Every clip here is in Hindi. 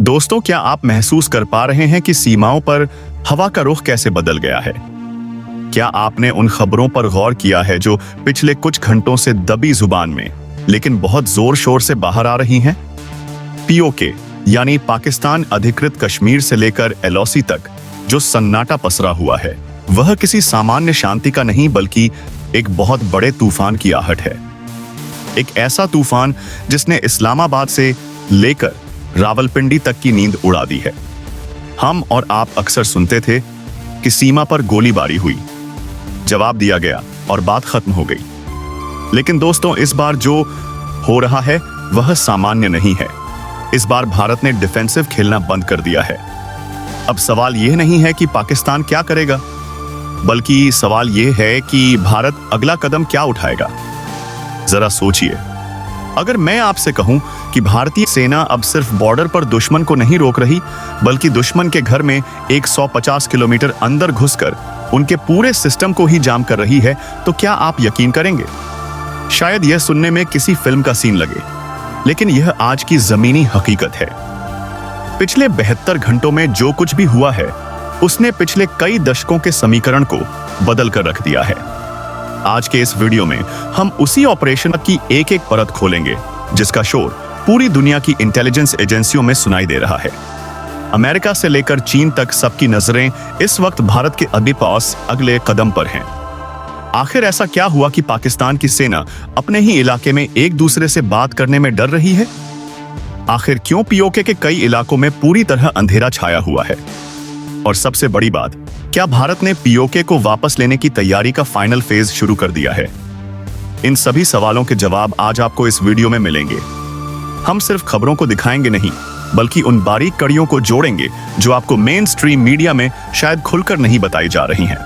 दोस्तों, क्या आप महसूस कर पा रहे हैं कि सीमाओं पर हवा का रुख कैसे बदल गया है? क्या आपने उन खबरों पर गौर किया है जो पिछले कुछ घंटों से दबी जुबान में लेकिन बहुत जोर शोर से बाहर आ रही हैं? पीओके यानी पाकिस्तान अधिकृत कश्मीर से लेकर एलओसी तक जो सन्नाटा पसरा हुआ है, वह किसी सामान्य शांति का नहीं बल्कि एक बहुत बड़े तूफान की आहट है। एक ऐसा तूफान जिसने इस्लामाबाद से लेकर रावलपिंडी तक की नींद उड़ा दी है। हम और आप अक्सर सुनते थे कि सीमा पर गोलीबारी हुई, जवाब दिया गया और बात खत्म हो गई। लेकिन दोस्तों, इस बार जो हो रहा है वह सामान्य नहीं है। इस बार भारत ने डिफेंसिव खेलना बंद कर दिया है। अब सवाल यह नहीं है कि पाकिस्तान क्या करेगा, बल्कि सवाल यह है कि भारत अगला कदम क्या उठाएगा। जरा सोचिए, अगर मैं आपसे कहूं कि भारतीय सेना अब सिर्फ बॉर्डर पर दुश्मन को नहीं रोक रही, बल्कि दुश्मन के घर में 150 किलोमीटर अंदर घुसकर उनके पूरे सिस्टम को ही जाम कर रही है, तो क्या आप यकीन करेंगे? शायद यह सुनने में किसी फिल्म का सीन लगे, लेकिन यह आज की जमीनी हकीकत है। पिछले 72 घंटों में जो कुछ भी हुआ है, उसने पिछले कई दशकों के समीकरण को बदल कर रख दिया है। आज के इस वीडियो में हम उसी ऑपरेशन की एक एक परत खोलेंगे जिसका शोर पूरी दुनिया की इंटेलिजेंस एजेंसियों में सुनाई दे रहा है। अमेरिका से लेकर चीन तक सबकी नजरें इस वक्त भारत के पास अगले कदम पर हैं। आखिर ऐसा क्या हुआ कि पाकिस्तान की सेना अपने ही इलाके में एक दूसरे से बात करने में डर रही है? आखिर क्यों पीओके के कई इलाकों में पूरी तरह अंधेरा छाया हुआ है? और सबसे बड़ी बात, क्या भारत ने पीओके को वापस लेने की तैयारी का फाइनल फेज शुरू कर दिया है? इन सभी सवालों के जवाब आज आपको इस वीडियो में मिलेंगे। हम सिर्फ खबरों को दिखाएंगे नहीं, बल्कि उन बारीक कड़ियों को जोड़ेंगे जो आपको मेन स्ट्रीम मीडिया में शायद खुलकर नहीं बताई जा रही हैं।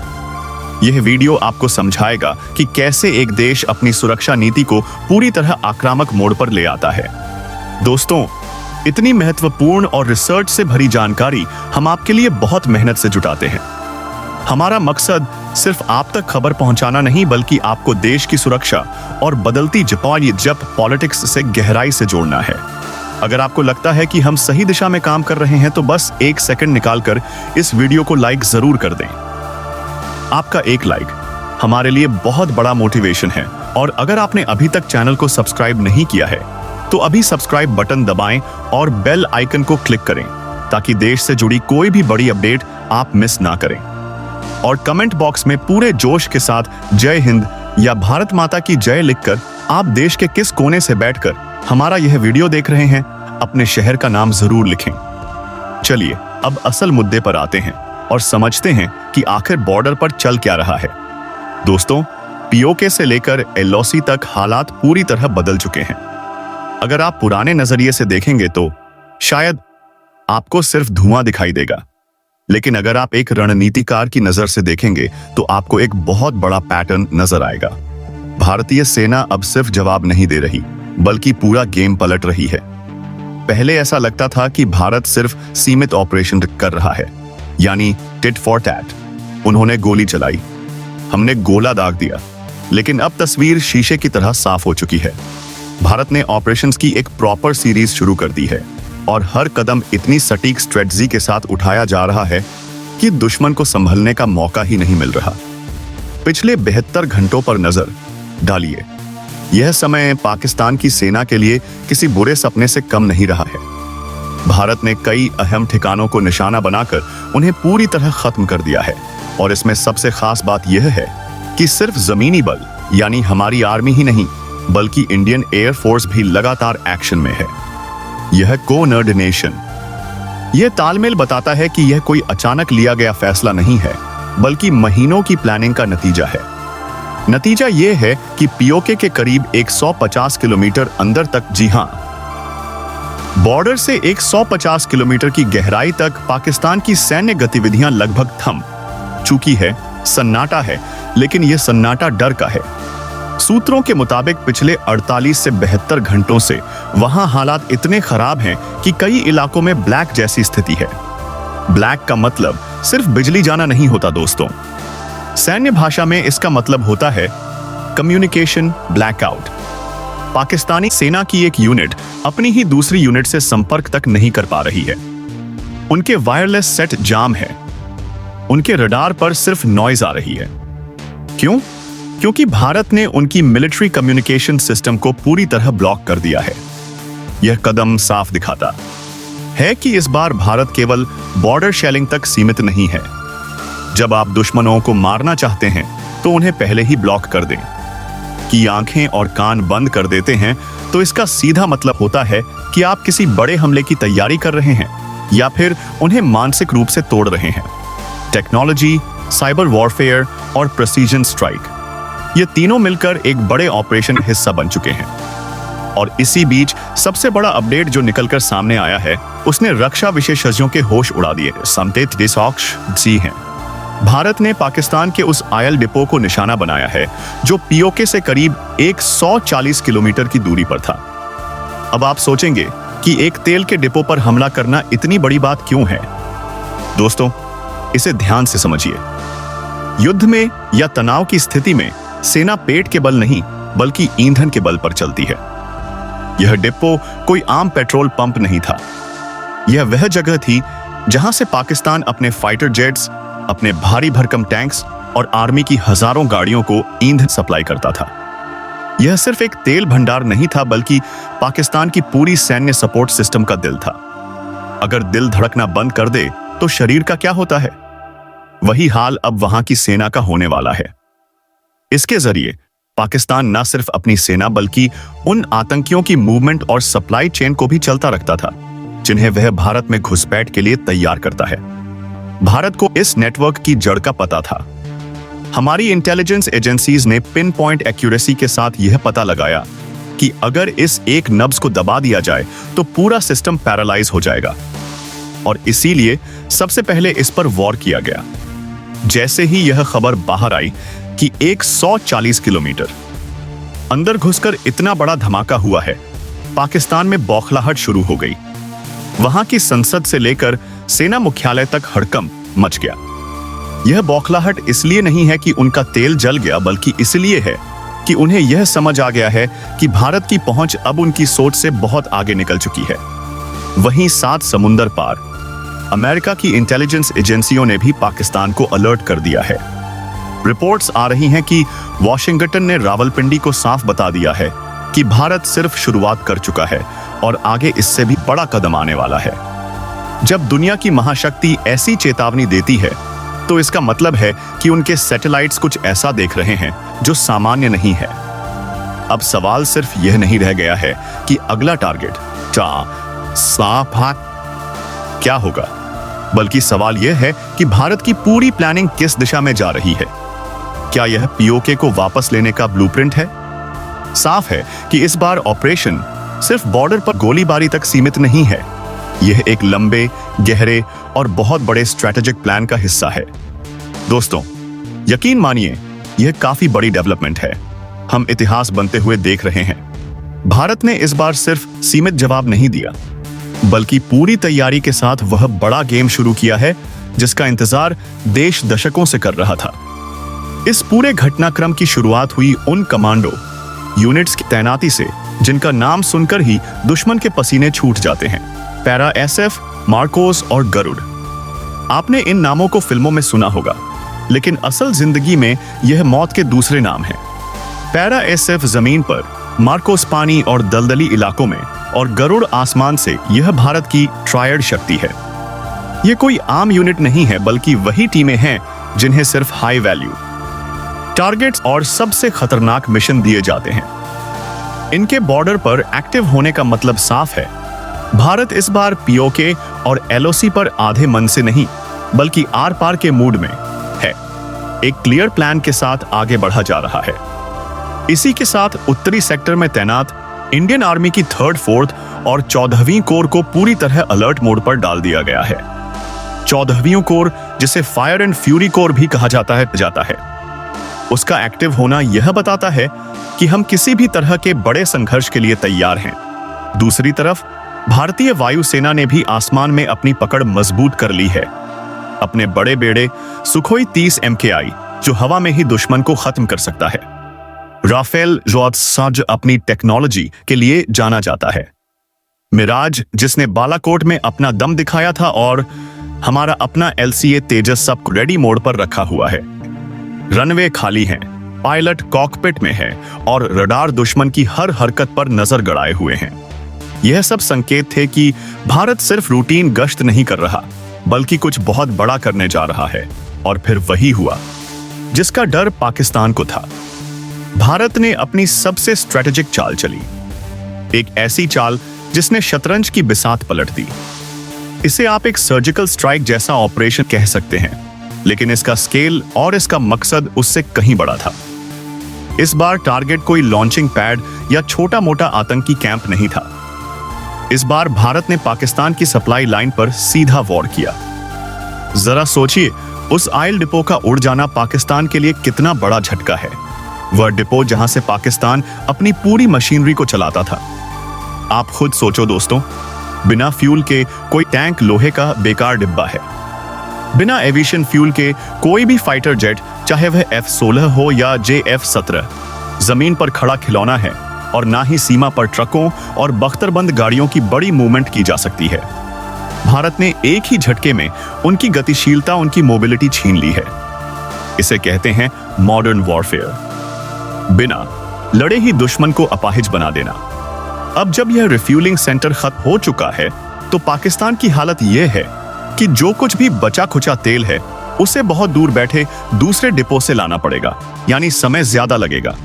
यह वीडियो आपको समझाएगा कि कैसे एक देश अपनी सुरक्षा नीति को पूरी तरह आक्रामक मोड़ पर ले आता है। दोस्तों, इतनी महत्वपूर्ण और रिसर्च से भरी जानकारी हम आपके लिए बहुत मेहनत से जुटाते हैं। हमारा मकसद सिर्फ आप तक खबर पहुंचाना नहीं, बल्कि आपको देश की सुरक्षा और बदलती जप पॉलिटिक्स से गहराई से जोड़ना है। अगर आपको लगता है कि हम सही दिशा में काम कर रहे हैं, तो बस एक सेकंड निकालकर इस वीडियो को लाइक जरूर कर दें। आपका एक लाइक हमारे लिए बहुत बड़ा मोटिवेशन है। और अगर आपने अभी तक चैनल को सब्सक्राइब नहीं किया है, तो अभी सब्सक्राइब बटन दबाएं और बेल आइकन को क्लिक करें, ताकि देश से जुड़ी कोई भी बड़ी अपडेट आप मिस ना करें। और कमेंट बॉक्स में पूरे जोश के साथ जय हिंद या भारत माता की जय लिखकर आप देश के किस कोने से बैठकर हमारा यह वीडियो देख रहे हैं, अपने शहर का नाम जरूर लिखें। चलिए अब असल मुद्दे पर आते हैं और समझते हैं कि आखिर बॉर्डर पर चल क्या रहा है। दोस्तों, पीओके से लेकर एलओसी तक हालात पूरी तरह बदल चुके हैं। अगर आप पुराने नजरिए से देखेंगे तो शायद आपको सिर्फ धुआं दिखाई देगा, लेकिन अगर आप एक रणनीतिकार की नजर से देखेंगे तो आपको एक बहुत बड़ा पैटर्न नजर आएगा। भारतीय सेना अब सिर्फ जवाब नहीं दे रही, बल्कि पूरा गेम पलट रही है। पहले ऐसा लगता था कि भारत सिर्फ सीमित ऑपरेशन कर रहा है, यानी टिट फॉर टैट। उन्होंने गोली चलाई, हमने गोला दाग दिया, लेकिन अब तस्वीर शीशे की तरह साफ हो चुकी है। भारत ने ऑपरेशंस की एक प्रॉपर सीरीज शुरू कर दी है और हर कदम इतनी सटीक स्ट्रेटजी के साथ उठाया जा रहा है कि दुश्मन को संभलने का मौका ही नहीं मिल रहा। पिछले 72 घंटों पर नजर डालिए। यह समय पाकिस्तान की सेना के लिए किसी बुरे सपने से कम नहीं रहा है। भारत ने कई अहम ठिकानों को निशाना बनाकर उन्हें पूरी तरह खत्म कर दिया है। और इसमें सबसे खास बात यह है कि सिर्फ जमीनी बल यानी हमारी आर्मी ही नहीं, बल्कि इंडियन एयर फोर्स भी लगातार एक्शन में है। यह कोऑर्डिनेशन, यह तालमेल बताता है कि यह कोई अचानक लिया गया फैसला नहीं है, बल्कि महीनों की प्लानिंग का नतीजा है। नतीजा यह है कि पीओके के करीब 150 किलोमीटर अंदर तक, जी हां, बॉर्डर से 150 किलोमीटर की गहराई तक पाकिस्तान की सैन्य गतिविधियां लगभग थम चुकी है। सन्नाटा है, लेकिन यह सन्नाटा डर का है। सूत्रों के मुताबिक पिछले 48 से 72 घंटों से वहां हालात इतने खराब हैं कि कई इलाकों में ब्लैक जैसी स्थिति है। ब्लैक का मतलब सिर्फ बिजली जाना नहीं होता दोस्तों। सैन्य भाषा में इसका मतलब होता है कम्युनिकेशन ब्लैकआउट। पाकिस्तानी सेना की एक यूनिट अपनी ही दूसरी यूनिट से संपर्क तक नहीं कर पा रही है। उनके वायरलेस सेट जाम है। उनके रडार पर सिर्फ नॉइज आ रही है। क्यों? क्योंकि भारत ने उनकी मिलिट्री कम्युनिकेशन सिस्टम को पूरी तरह ब्लॉक कर दिया है। यह कदम साफ दिखाता है कि इस बार भारत केवल बॉर्डर शेलिंग तक सीमित नहीं है। जब आप दुश्मनों को मारना चाहते हैं तो उन्हें पहले ही ब्लॉक कर दें। कि आंखें और कान बंद कर देते हैं तो इसका सीधा मतलब होता है कि आप किसी बड़े हमले की तैयारी कर रहे हैं या फिर उन्हें मानसिक रूप से तोड़ रहे हैं। टेक्नोलॉजी, साइबर वॉरफेयर और प्रिसीजन स्ट्राइक, ये तीनों मिलकर एक बड़े ऑपरेशन हिस्सा बन चुके हैं। और इसी बीच सबसे बड़ा अपडेट जो निकलकर सामने आया है उसने रक्षा विशेषज्ञों के होश उड़ा दिए। समतेत डिसॉक्स जी हैं। भारत ने पाकिस्तान के उस आयल डिपो को निशाना बनाया है जो पीओके से करीब 140 किलोमीटर की दूरी पर था। अब आप सोचेंगे कि एक तेल के डिपो पर हमला करना इतनी बड़ी बात क्यों है? दोस्तों, इसे ध्यान से समझिए। युद्ध में या तनाव की स्थिति में सेना पेट के बल नहीं बल्कि ईंधन के बल पर चलती है। यह डिपो कोई आम पेट्रोल पंप नहीं था। यह वह जगह थी जहां से पाकिस्तान अपने फाइटर जेट्स, अपने भारी भरकम टैंक्स और आर्मी की हजारों गाड़ियों को ईंधन सप्लाई करता था। यह सिर्फ एक तेल भंडार नहीं था बल्कि पाकिस्तान की पूरी सैन्य सपोर्ट सिस्टम का दिल था। अगर दिल धड़कना बंद कर दे तो शरीर का क्या होता है? वही हाल अब वहां की सेना का होने वाला है। इसके जरिए पाकिस्तान न सिर्फ अपनी सेना बल्कि उन आतंकियों की मूवमेंट और सप्लाई चेन को भी चलता रखता था जिन्हें वह भारत में घुसपैठ के लिए तैयार करता है। भारत को इस नेटवर्क की जड़ का पता था। हमारी इंटेलिजेंस एजेंसीज ने पिन पॉइंट एक्यूरेसी के साथ यह पता लगाया कि अगर इस एक नब्ज को दबा दिया जाए तो पूरा सिस्टम पैरालाइज हो जाएगा। और इसीलिए सबसे पहले इस पर वॉर किया गया। जैसे ही यह खबर बाहर आई कि 140 किलोमीटर अंदर घुसकर इतना बड़ा धमाका हुआ है, पाकिस्तान में बौखलाहट शुरू हो गई। वहां की संसद से लेकर सेना मुख्यालय तक हड़कंप मच गया। यह बौखलाहट इसलिए नहीं है कि उनका तेल जल गया, बल्कि इसलिए है कि उन्हें यह समझ आ गया है कि भारत की पहुंच अब उनकी सोच से बहुत आगे निकल चुकी है। वहीं 7 समुंदर पार अमेरिका की इंटेलिजेंस एजेंसियों ने भी पाकिस्तान को अलर्ट कर दिया है। रिपोर्ट्स आ रही हैं कि वॉशिंगटन ने रावलपिंडी को साफ बता दिया है कि भारत सिर्फ शुरुआत कर चुका है और आगे इससे भी बड़ा कदम आने वाला है। जब दुनिया की महाशक्ति ऐसी चेतावनी देती है तो इसका मतलब है कि उनके सैटेलाइट्स कुछ ऐसा देख रहे हैं जो सामान्य नहीं है। अब सवाल सिर्फ यह नहीं रह गया है कि अगला टारगेट क्या होगा, बल्कि सवाल यह है कि भारत की पूरी प्लानिंग किस दिशा में जा रही है। क्या यह पीओके को वापस लेने का ब्लूप्रिंट है? साफ है कि इस बार ऑपरेशन सिर्फ बॉर्डर पर गोलीबारी तक सीमित नहीं है। यह एक लंबे, गहरे और बहुत बड़े स्ट्रैटेजिक प्लान का हिस्सा है। दोस्तों, यकीन मानिए, यह काफी बड़ी डेवलपमेंट है। हम इतिहास बनते हुए देख रहे हैं। भारत ने इस बार सिर्फ सीमित जवाब नहीं दिया, बल्कि पूरी तैयारी के साथ वह बड़ा गेम शुरू किया है जिसका इंतजार देश दशकों से कर रहा था। इस पूरे घटनाक्रम की शुरुआत हुई उन कमांडो यूनिट्स की तैनाती से जिनका नाम सुनकर ही दुश्मन के पसीने छूट जाते हैं। पैरा एसएफ, मार्कोस और गरुड़। आपने इन नामों को फिल्मों में सुना होगा, लेकिन असल जिंदगी में यह मौत के दूसरे नाम हैं। पैरा एसएफ जमीन पर, मार्कोस पानी और दलदली इलाकों में और गरुड़ आसमान से। यह भारत की ट्रायड शक्ति है। यह कोई आम यूनिट नहीं है, बल्कि वही टीमें हैं जिन्हें सिर्फ हाई वैल्यू टारगेट्स और सबसे खतरनाक मिशन दिए जाते हैं। इनके बॉर्डर पर एक्टिव होने का मतलब साफ है। भारत इस बार पीओके और एलओसी पर आधे मन से नहीं, बल्कि आर पार के मूड में है। एक क्लियर प्लान के साथ आगे बढ़ा जा रहा है। इसी के साथ उत्तरी सेक्टर में तैनात इंडियन आर्मी की 3rd, 4th और 14वीं कोर को पूरी तरह अलर्ट मोड पर डाल दिया गया है। 14वीं कोर, जिसे फायर एंड फ्यूरी कोर भी कहा जाता है, उसका एक्टिव होना यह बताता है कि हम किसी भी तरह के बड़े संघर्ष के लिए तैयार हैं। दूसरी तरफ भारतीय वायुसेना ने भी आसमान में अपनी पकड़ मजबूत कर ली है। अपने बड़े बेड़े सुखोई 30 MKI, जो हवा में ही दुश्मन को खत्म कर सकता है। राफेल जो अपनी टेक्नोलॉजी के लिए जाना जाता है। मिराज जिसने बालाकोट में अपना दम दिखाया था, और हमारा अपना LCA तेजस सब रेडी मोड पर रखा हुआ है। रनवे खाली हैं, पायलट कॉकपिट में है और रडार दुश्मन की हर हरकत पर नजर गड़ाए हुए हैं। यह सब संकेत थे कि भारत सिर्फ रूटीन गश्त नहीं कर रहा, बल्कि कुछ बहुत बड़ा करने जा रहा है। और फिर वही हुआ जिसका डर पाकिस्तान को था। भारत ने अपनी सबसे स्ट्रेटेजिक चाल चली, एक ऐसी चाल जिसने शतरंज की बिसात पलट दी। इसे आप एक सर्जिकल स्ट्राइक जैसा ऑपरेशन कह सकते हैं, लेकिन इसका स्केल और इसका मकसद उससे कहीं बड़ा था। इस बार टारगेट कोई लॉन्चिंग पैड या छोटा मोटा आतंकी कैंप नहीं था। इस बार भारत ने पाकिस्तान की सप्लाई लाइन पर सीधा वॉर किया। जरा सोचिए, उस ऑयल डिपो का उड़ जाना पाकिस्तान के लिए कितना बड़ा झटका है। वह डिपो जहां से पाकिस्तान अपनी पूरी मशीनरी को चलाता था। आप खुद सोचो दोस्तों, बिना फ्यूल के कोई टैंक लोहे का बेकार डिब्बा है। बिना एविएशन फ्यूल के कोई भी फाइटर जेट, चाहे वह F-16 हो या JF-17, जमीन पर खड़ा खिलौना है। और ना ही सीमा पर ट्रकों और बख्तरबंद गाड़ियों की बड़ी मूवमेंट की जा सकती है। भारत ने एक ही झटके में उनकी गतिशीलता, उनकी मोबिलिटी छीन ली है। इसे कहते हैं मॉडर्न वॉरफेयर। बिना लड़े ही दुश्मन को अपाहिज बना देना। अब जब यह रिफ्यूलिंग सेंटर खत्म हो चुका है, तो पाकिस्तान की हालत यह है कि जो कुछ भी बचा खुचा तेल है, उसे बहुत दूर बैठे दूसरे डिपो से लाना पड़ेगा। यानी समय ज्यादा लगेगा,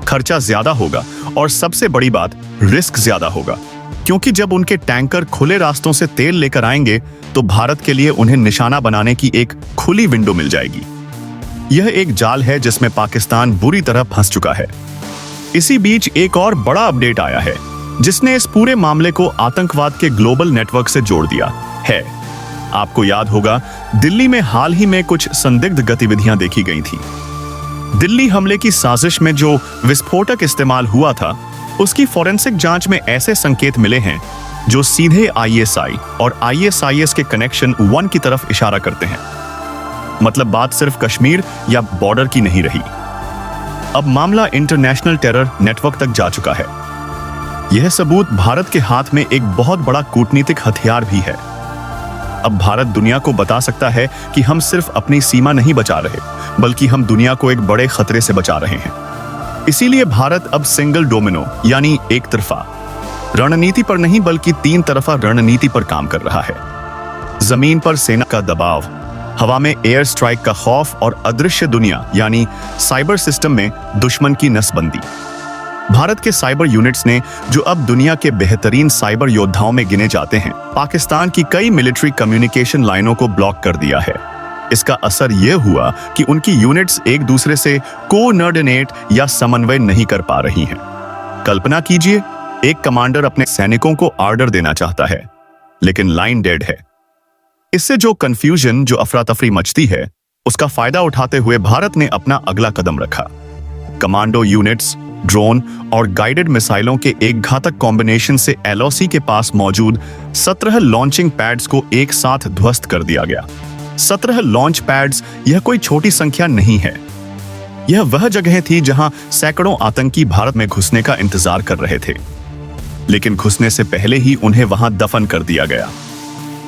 खर्चा ज्यादा होगा और सबसे बड़ी बात, रिस्क ज्यादा होगा। क्योंकि जब उनके टैंकर खुले रास्तों से तेल लेकर आएंगे, तो भारत के लिए उन्हें निशाना बनाने की एक खुली विंडो मिल जाएगी। यह एक जाल है जिसमें पाकिस्तान बुरी तरह फंस चुका है। इसी बीच एक और बड़ा अपडेट आया है, जिसने इस पूरे मामले को आतंकवाद के ग्लोबल नेटवर्क से जोड़ दिया है। आपको याद होगा, दिल्ली में हाल ही में कुछ संदिग्ध गतिविधियां देखी गई थी। दिल्ली हमले की साजिश में जो विस्फोटक इस्तेमाल हुआ था, उसकी फॉरेंसिक जांच में ऐसे संकेत मिले हैं जो सीधे ISI और ISIS के कनेक्शन 1 की तरफ इशारा करते हैं। मतलब बात सिर्फ कश्मीर या बॉर्डर की नहीं रही। अब मामला इंटरनेशनल टेरर नेटवर्क तक जा चुका है। यह सबूत भारत के हाथ में एक बहुत बड़ा कूटनीतिक हथियार भी है। अब भारत दुनिया को बता सकता है कि हम सिर्फ अपनी सीमा नहीं बचा रहे, बल्कि हम दुनिया को एक बड़े खतरे से बचा रहे हैं। इसीलिए भारत अब सिंगल डोमिनो यानी एक तरफा रणनीति पर नहीं, बल्कि 3 तरफा रणनीति पर काम कर रहा है। जमीन पर सेना का दबाव, हवा में एयर स्ट्राइक का खौफ और अदृश्य दुनिया यानी साइबर सिस्टम में दुश्मन की नसबंदी। भारत के साइबर यूनिट्स ने, जो अब दुनिया के बेहतरीन साइबर योद्धाओं में गिने जाते हैं, पाकिस्तान की कई मिलिट्री कम्युनिकेशन लाइनों को ब्लॉक कर दिया है। इसका असर यह हुआ कि उनकी यूनिट्स एक दूसरे से कोऑर्डिनेट या समन्वय नहीं कर पा रही हैं। कल्पना कीजिए, एक कमांडर अपने सैनिकों को ऑर्डर देना चाहता है, लेकिन लाइन डेड है। इससे जो कंफ्यूजन, जो अफरा तफरी मचती है, उसका फायदा उठाते हुए भारत ने अपना अगला कदम रखा। कमांडो यूनिट्स, ड्रोन और गाइडेड मिसाइलों के एक घातक कॉम्बिनेशन से LOC के पास मौजूद 17 लॉन्चिंग पैड्स को एक साथ ध्वस्त कर दिया गया। 17 लॉन्च पैड्स, यह कोई छोटी संख्या नहीं है। यह वह जगह थी जहां सैकड़ों आतंकी भारत में घुसने का इंतजार कर रहे थे, लेकिन घुसने से पहले ही उन्हें वहां दफन कर दिया गया।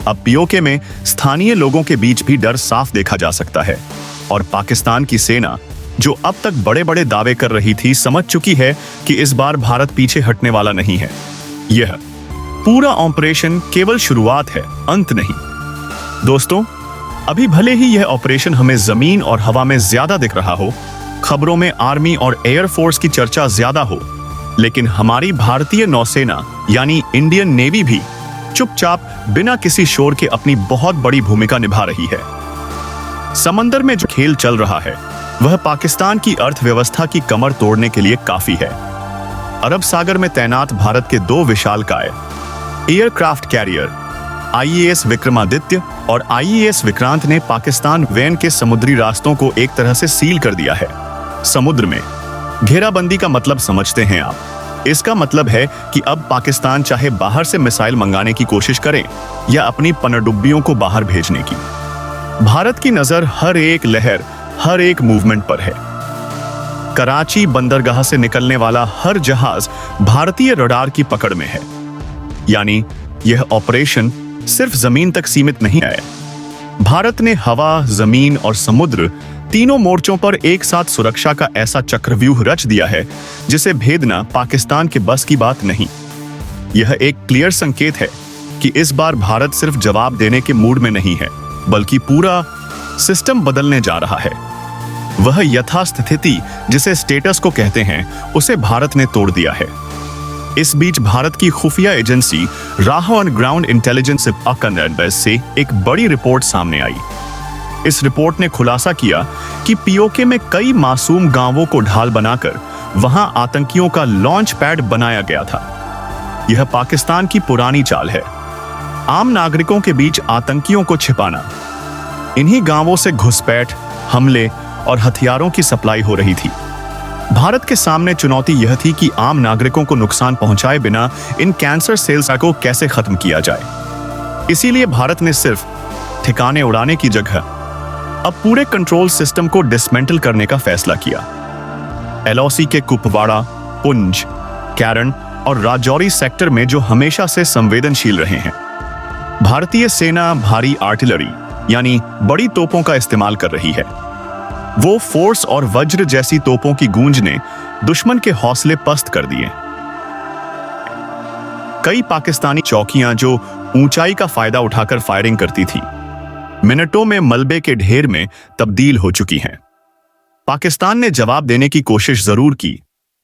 अब POK में स्थानीय लोगों के बीच भी डर साफ देखा जा सकता है, और पाकिस्तान की सेना, जो अब तक बड़े बड़े दावे कर रही थी, समझ चुकी है कि इस बार भारत पीछे हटने वाला नहीं है। यह पूरा ऑपरेशन केवल शुरुआत है, अंत नहीं। दोस्तों, अभी भले ही यह ऑपरेशन हमें जमीन और हवा में ज्यादा दिख रहा हो, खबरों में आर्मी और एयरफोर्स की चर्चा ज्यादा हो, लेकिन हमारी भारतीय नौसेना यानी इंडियन नेवी भी चुपचाप बिना किसी शोर के अपनी बहुत बड़ी भूमिका निभा रही है। समंदर में जो खेल चल रहा है, वह पाकिस्तान की अर्थव्यवस्था की कमर तोड़ने के लिए काफी है। अरब सागर में तैनात भारत के 2 विशालकाय एयरक्राफ्ट कैरियर IAS विक्रमादित्य और IAS विक्रांत ने पाकिस्तान वैन के समुद्री रास्तों को एक तरह से सील कर दिया है। समुद्र में घेराबंदी का मतलब समझते हैं आप। इसका मतलब है कि अब पाकिस्तान चाहे बाहर से मिसाइल मंगाने की कोशिश करे या अपनी पनडुब्बियों को बाहर भेजने की, भारत की नजर हर एक लहर, हर एक मूवमेंट पर है। कराची बंदरगाह से निकलने वाला हर जहाज भारतीय रडार की पकड़ में है। यानी यह ऑपरेशन सिर्फ जमीन तक सीमित नहीं है। भारत ने हवा, जमीन और समुद्र तीनों मोर्चों पर एक साथ सुरक्षा का ऐसा चक्रव्यूह रच दिया है जिसे भेदना पाकिस्तान के बस की बात नहीं। यह एक क्लियर संकेत है कि इस बार भारत सिर्फ जवाब देने के मूड में नहीं है, बल्कि पूरा सिस्टम बदलने जा रहा है। वह यथास्थिति जिसे स्टेटस को कहते हैं, उसे भारत ने तोड़ दिया है। इस बीच भारत की खुफिया एजेंसी राह ऑन ग्राउंड इंटेलिजेंस से एक बड़ी रिपोर्ट सामने आई। इस रिपोर्ट ने खुलासा किया कि पीओके में कई मासूम गांवों को ढाल बनाकर वहां आतंकियों का लॉन्च पैड बनाया गया था। यह पाकिस्तान की पुरानी चाल है, आम नागरिकों के बीच आतंकियों को छिपाना। इन्हीं गांवों से घुसपैठ, हमले और हथियारों की सप्लाई हो रही थी। भारत के सामने चुनौती यह थी कि आम नागरिकों को नुकसान पहुंचाए बिना इन कैंसर सेल्स को कैसे खत्म किया जाए। इसीलिए भारत ने सिर्फ ठिकाने उड़ाने की जगह अब पूरे कंट्रोल सिस्टम को डिसमेंटल करने का फैसला किया। एलओसी के कुपवाड़ा, पुंछ, कैरन और राजौरी सेक्टर में जो हमेशा से संवेदनशील रहे हैं, भारतीय सेना भारी आर्टिलरी यानी बड़ी तोपों का इस्तेमाल कर रही है। वो फोर्स और वज्र जैसी तोपों की गूंज ने दुश्मन के हौसले पस्त कर दिए। कई पाकिस्तानी चौकियां जो ऊंचाई का फायदा उठाकर फायरिंग करती थी, मिनटों में मलबे के ढेर में तब्दील हो चुकी हैं। पाकिस्तान ने जवाब देने की कोशिश जरूर की,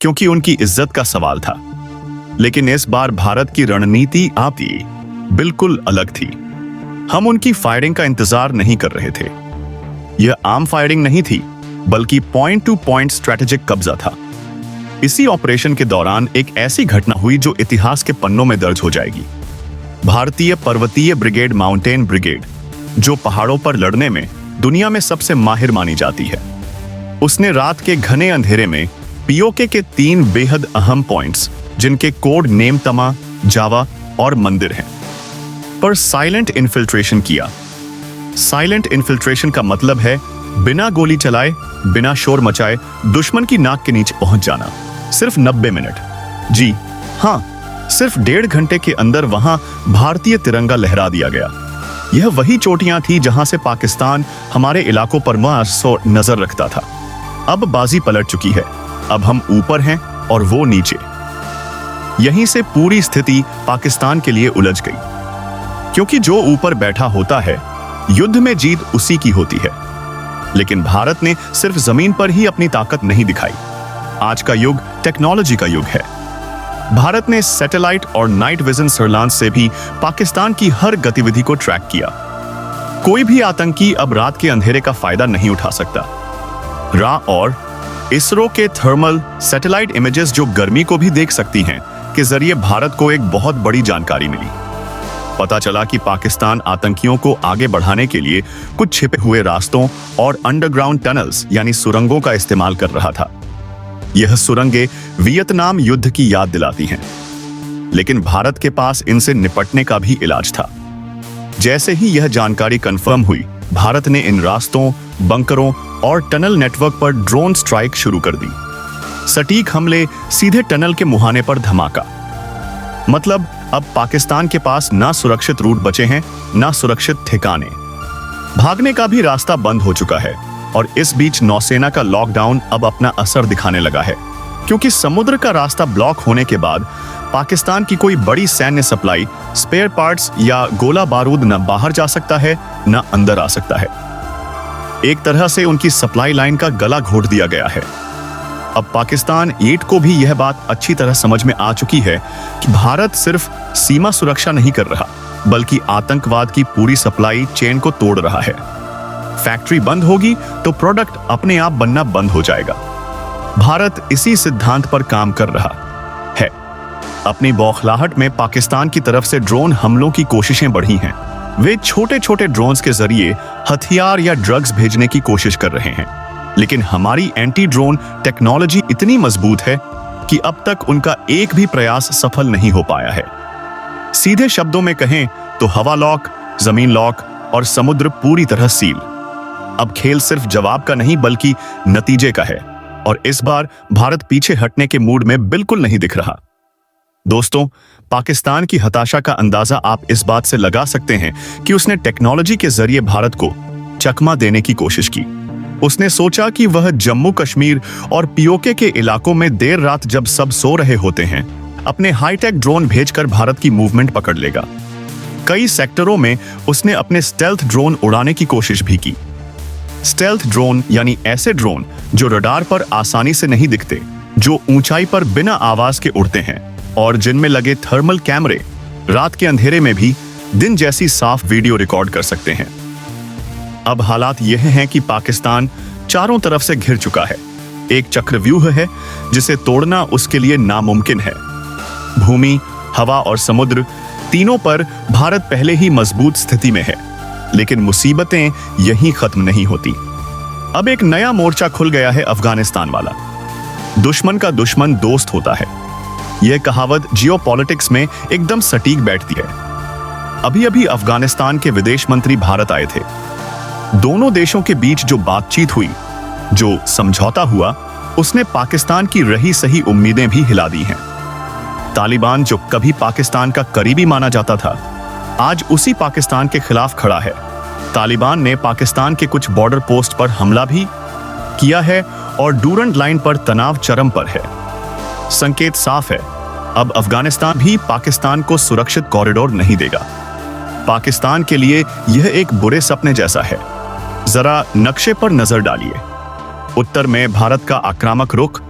क्योंकि उनकी इज्जत का सवाल था, लेकिन इस बार भारत की रणनीति आपकी बिल्कुल अलग थी। हम उनकी फायरिंग का इंतजार नहीं कर रहे थे। यह आम फायरिंग नहीं थी, बल्कि पॉइंट टू पॉइंट स्ट्रेटेजिक कब्जा था। इसी ऑपरेशन के दौरान एक ऐसी घटना हुई जो इतिहास के पन्नों में दर्ज हो जाएगी। भारतीय पर्वतीय ब्रिगेड, माउंटेन ब्रिगेड, जो पहाड़ों पर लड़ने में दुनिया में सबसे माहिर मानी जाती है, उसने रात के घने अंधेरे में पीओके के 3 बेहद अहम पॉइंट्स, जिनके कोड नेम तमा, जावा और मंदिर हैं, पर साइलेंट इन्फिल्ट्रेशन किया। साइलेंट इन्फिल्ट्रेशन का मतलब है बिना गोली चलाए, बिना शोर मचाए दुश्मन की नाक के नीचे पहुंच जाना। सिर्फ 90 मिनट, जी हां, सिर्फ 1.5 घंटे के अंदर वहां भारतीय तिरंगा लहरा दिया गया। यह वही चोटियां थी जहां से पाकिस्तान हमारे इलाकों पर नजर रखता था। अब बाजी पलट चुकी है। अब हम ऊपर हैं और वो नीचे। यहीं से पूरी स्थिति पाकिस्तान के लिए उलझ गई, क्योंकि जो ऊपर बैठा होता है, युद्ध में जीत उसी की होती है। लेकिन भारत ने सिर्फ जमीन पर ही अपनी ताकत नहीं दिखाई। आज का युग टेक्नोलॉजी का युग है। भारत ने सैटेलाइट और नाइट विजन सर्विलांस से भी पाकिस्तान की हर गतिविधि को ट्रैक किया। कोई भी आतंकी अब रात के अंधेरे का फायदा नहीं उठा सकता। रा और इसरो के थर्मल सैटेलाइट इमेजेस, जो गर्मी को भी देख सकती हैं, के जरिए भारत को एक बहुत बड़ी जानकारी मिली। पता चला कि पाकिस्तान आतंकियों को आगे बढ़ाने के लिए कुछ छिपे हुए रास्तों और अंडरग्राउंड टनल्स यानी सुरंगों का इस्तेमाल कर रहा था। यह सुरंगें वियतनाम युद्ध की याद दिलाती हैं, लेकिन भारत के पास इनसे निपटने का भी इलाज था। जैसे ही यह जानकारी कंफर्म हुई, भारत ने इन रास्तों, बंकरों और टनल नेटवर्क पर ड्रोन स्ट्राइक शुरू कर दी। सटीक हमले, सीधे टनल के मुहाने पर धमाका। मतलब अब पाकिस्तान के पास ना सुरक्षित रूट बचे हैं, ना सुरक्षित ठिकाने। भागने का भी रास्ता बंद हो चुका है। और इस बीच नौसेना का लॉकडाउन अब अपना असर दिखाने लगा है, क्योंकि समुद्र का रास्ता ब्लॉक होने के बाद पाकिस्तान की कोई बड़ी सैन्य सप्लाई, स्पेयर पार्ट्स या गोला बारूद न बाहर जा सकता है, न अंदर आ सकता है। एक तरह से उनकी सप्लाई लाइन का गला घोट दिया गया है। अब पाकिस्तान ईट को भी यह बात अच्छी तरह समझ में आ चुकी है कि भारत सिर्फ सीमा सुरक्षा नहीं कर रहा, बल्कि आतंकवाद की पूरी सप्लाई चेन को तोड़ रहा है। फैक्ट्री बंद होगी तो प्रोडक्ट अपने आप बनना बंद हो जाएगा। भारत इसी सिद्धांत पर काम कर रहा है। अपनी बौखलाहट में पाकिस्तान की तरफ से ड्रोन हमलों की कोशिशें बढ़ी हैं। वे छोटे छोटे ड्रोन्स के जरिए हथियार या ड्रग्स भेजने की कोशिश कर रहे हैं, लेकिन हमारी एंटी ड्रोन टेक्नोलॉजी इतनी मजबूत है कि अब तक उनका एक भी प्रयास सफल नहीं हो पाया है। सीधे शब्दों में कहें तो हवा लॉक, जमीन लॉक और समुद्र पूरी तरह सील। अब खेल सिर्फ जवाब का नहीं, बल्कि नतीजे का है। और इस बार भारत पीछे हटने के मूड में बिल्कुल नहीं दिख रहा। दोस्तों, पाकिस्तान की हताशा का अंदाजा आप इस बात से लगा सकते हैं कि उसने टेक्नोलॉजी के जरिए भारत को चकमा देने की कोशिश की। उसने सोचा कि वह जम्मू कश्मीर और पीओके के इलाकों में देर रात जब सब सो रहे होते हैं, अपने हाईटेक ड्रोन भेजकर भारत की मूवमेंट पकड़ लेगा। कई सेक्टरों में उसने अपने स्टेल्थ ड्रोन उड़ाने की कोशिश भी की। स्टेल्थ ड्रोन यानी ऐसे ड्रोन जो रडार पर आसानी से नहीं दिखते, जो ऊंचाई पर बिना आवाज के उड़ते हैं और जिनमें लगे थर्मल कैमरे रात के अंधेरे में भी दिन जैसी साफ वीडियो रिकॉर्ड कर सकते हैं। अब हालात यह हैं कि पाकिस्तान चारों तरफ से घिर चुका है। एक चक्रव्यूह है जिसे तोड़ना उसके लिए नामुमकिन है। भूमि, हवा और समुद्र तीनों पर भारत पहले ही मजबूत स्थिति में है, लेकिन मुसीबतें यहीं खत्म नहीं होती। अब एक नया मोर्चा खुल गया है, अफगानिस्तान वाला। दुश्मन का दुश्मन दोस्त होता है। यह कहावत जियोपॉलिटिक्स में एकदम सटीक बैठती है। अभी अभी अफगानिस्तान के विदेश मंत्री भारत आए थे। दोनों देशों के बीच जो बातचीत हुई, जो समझौता हुआ, उसने पाकिस्तान की रही सही उम्मीदें भी हिला दी हैं। तालिबान, जो कभी पाकिस्तान का करीबी माना जाता था, आज उसी पाकिस्तान के खिलाफ खड़ा है। तालिबान ने पाकिस्तान के कुछ बॉर्डर पोस्ट पर हमला भी किया है और डूरंट लाइन पर तनाव चरम पर है। संकेत साफ है, अब अफगानिस्तान भी पाकिस्तान को सुरक्षित कॉरिडोर नहीं देगा। पाकिस्तान के लिए यह एक बुरे सपने जैसा है। जरा नक्शे पर नजर डालिए। उत्तर में भारत का आक्रामक रुख,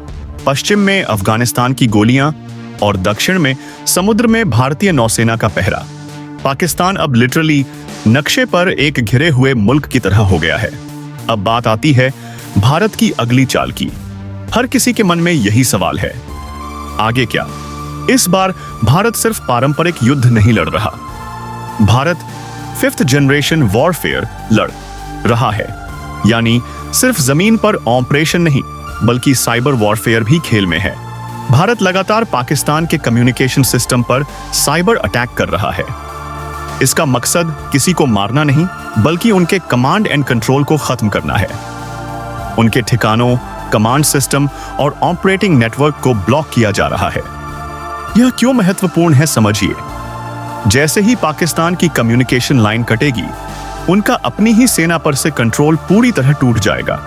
पश्चिम में अफगानिस्तान की गोलियां और दक्षिण में समुद्र में भारतीय नौसेना का पहरा। पाकिस्तान अब लिटरली नक्शे पर एक घिरे हुए मुल्क की तरह हो गया है। अब बात आती है भारत की अगली चाल की। हर किसी के मन में यही सवाल है, आगे क्या? इस बार भारत सिर्फ पारंपरिक युद्ध नहीं लड़ रहा, भारत 5th जनरेशन वॉरफेयर लड़ रहा है। यानी सिर्फ जमीन पर ऑपरेशन नहीं, बल्कि साइबर वॉरफेयर भी खेल में है। भारत लगातार पाकिस्तान के कम्युनिकेशन सिस्टम पर साइबर अटैक कर रहा है। इसका मकसद किसी को मारना नहीं, बल्कि उनके कमांड एंड कंट्रोल को खत्म करना है। उनके ठिकानों, कमांड सिस्टम और ऑपरेटिंग नेटवर्क को ब्लॉक किया जा रहा है। यह क्यों महत्वपूर्ण है, समझिए। जैसे ही पाकिस्तान की कम्युनिकेशन लाइन कटेगी, उनका अपनी ही सेना पर से कंट्रोल पूरी तरह टूट जाएगा।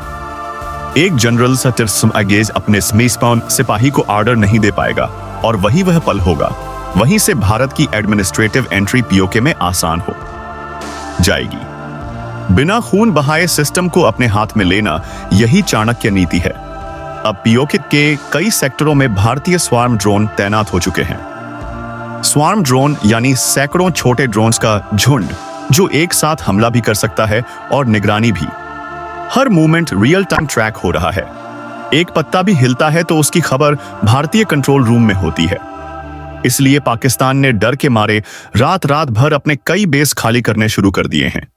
एक जनरल सटिरसमअगेज अपने स्मीस्पाउन सिपाही को ऑर्डर नहीं दे पाएगा और वही वह पल होगा। वहीं से भारत की एडमिनिस्ट्रेटिव एंट्री पीओके में आसान हो जाएगी। बिना खून बहाए सिस्टम को अपने हाथ में लेना, यही चाणक्य नीति है। अब पीओके के कई सेक्टरों में भारतीय स्वार्म ड्रोन तैनात हो चुके हैं। स्वार्म ड्रोन यानी सैकड़ों छोटे ड्रोन्स का झुंड जो एक साथ हमला भी कर सकता है और निगरानी भी। हर मूवमेंट रियल टाइम ट्रैक हो रहा है। एक पत्ता भी हिलता है तो उसकी खबर भारतीय कंट्रोल रूम में होती है। इसलिए पाकिस्तान ने डर के मारे रात रात भर अपने कई बेस खाली करने शुरू कर दिए हैं।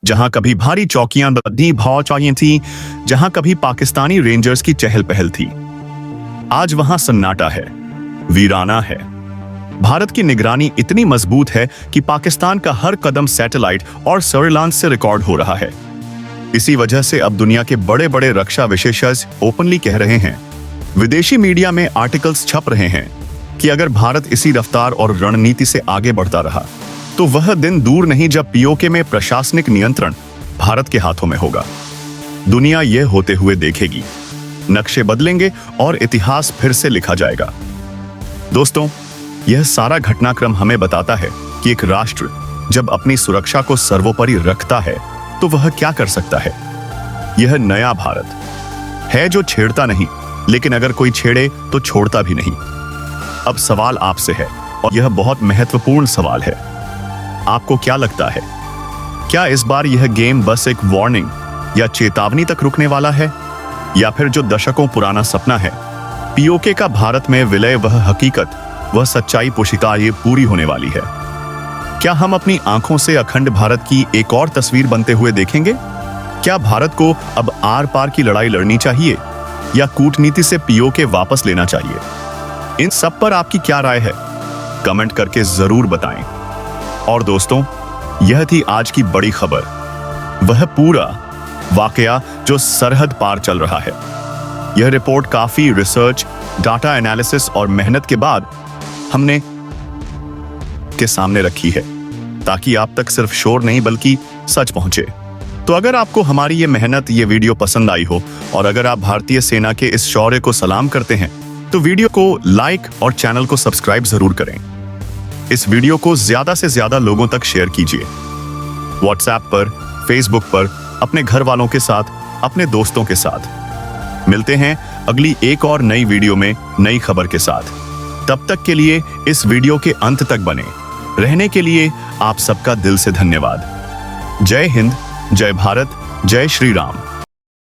जहां कभी भारी चौकियां बदनी भाव चाहिए थी, जहां कभी पाकिस्तानी रेंजर्स की चहल पहल थी, आज वहां सन्नाटा है, वीराना है। भारत की निगरानी इतनी मजबूत है कि पाकिस्तान का हर कदम सैटेलाइट और सर्विलांस से रिकॉर्ड हो रहा है। इसी वजह से अब दुनिया के बड़े बड़े रक्षा विशेषज्ञ ओपनली कह रहे हैं, विदेशी मीडिया में आर्टिकल्स छप रहे हैं कि अगर भारत इसी रफ्तार और रणनीति से आगे बढ़ता रहा तो वह दिन दूर नहीं जब पीओके में प्रशासनिक नियंत्रण भारत के हाथों में होगा। दुनिया यह होते हुए देखेगी, नक्शे बदलेंगे और इतिहास फिर से लिखा जाएगा। दोस्तों, यह सारा घटनाक्रम हमें बताता है कि एक राष्ट्र जब अपनी सुरक्षा को सर्वोपरि रखता है तो वह क्या कर सकता है। यह नया भारत है जो छेड़ता नहीं, लेकिन अगर कोई छेड़े तो छोड़ता भी नहीं। अब सवाल आपसे है, और यह बहुत महत्वपूर्ण सवाल है। आपको क्या लगता है, क्या इस बार यह गेम बस एक वार्निंग या चेतावनी तक रुकने वाला है, या फिर जो दशकों पुराना सपना है पीओके का भारत में विलय, वह हकीकत, वह सच्चाई पुशिता ये पूरी होने वाली है? क्या हम अपनी आंखों से अखंड भारत की एक और तस्वीर बनते हुए देखेंगे? क्या भारत को अब आर पार की लड़ाई लड़नी चाहिए या कूटनीति से पीओके वापस लेना चाहिए? इन सब पर आपकी क्या राय है? कमेंट करके जरूर बताएं। और दोस्तों, यह थी आज की बड़ी खबर, वह पूरा वाकया जो सरहद पार चल रहा है। यह रिपोर्ट काफी रिसर्च, डाटा एनालिसिस और मेहनत के बाद हमने के सामने रखी है, ताकि आप तक सिर्फ शोर नहीं बल्कि सच पहुंचे। तो अगर आपको हमारी ये मेहनत, ये वीडियो पसंद आई हो और अगर आप भारतीय सेना के इस शौर्य को सलाम करते हैं तो वीडियो को लाइक और चैनल को सब्सक्राइब जरूर करें। इस वीडियो को ज्यादा से ज्यादा लोगों तक शेयर कीजिए, व्हाट्सएप पर, फेसबुक पर, अपने घर वालों के साथ, अपने दोस्तों के साथ। मिलते हैं अगली एक और नई वीडियो में नई खबर के साथ। तब तक के लिए इस वीडियो के अंत तक बने रहने के लिए आप सबका दिल से धन्यवाद। जय हिंद, जय भारत, जय श्री राम।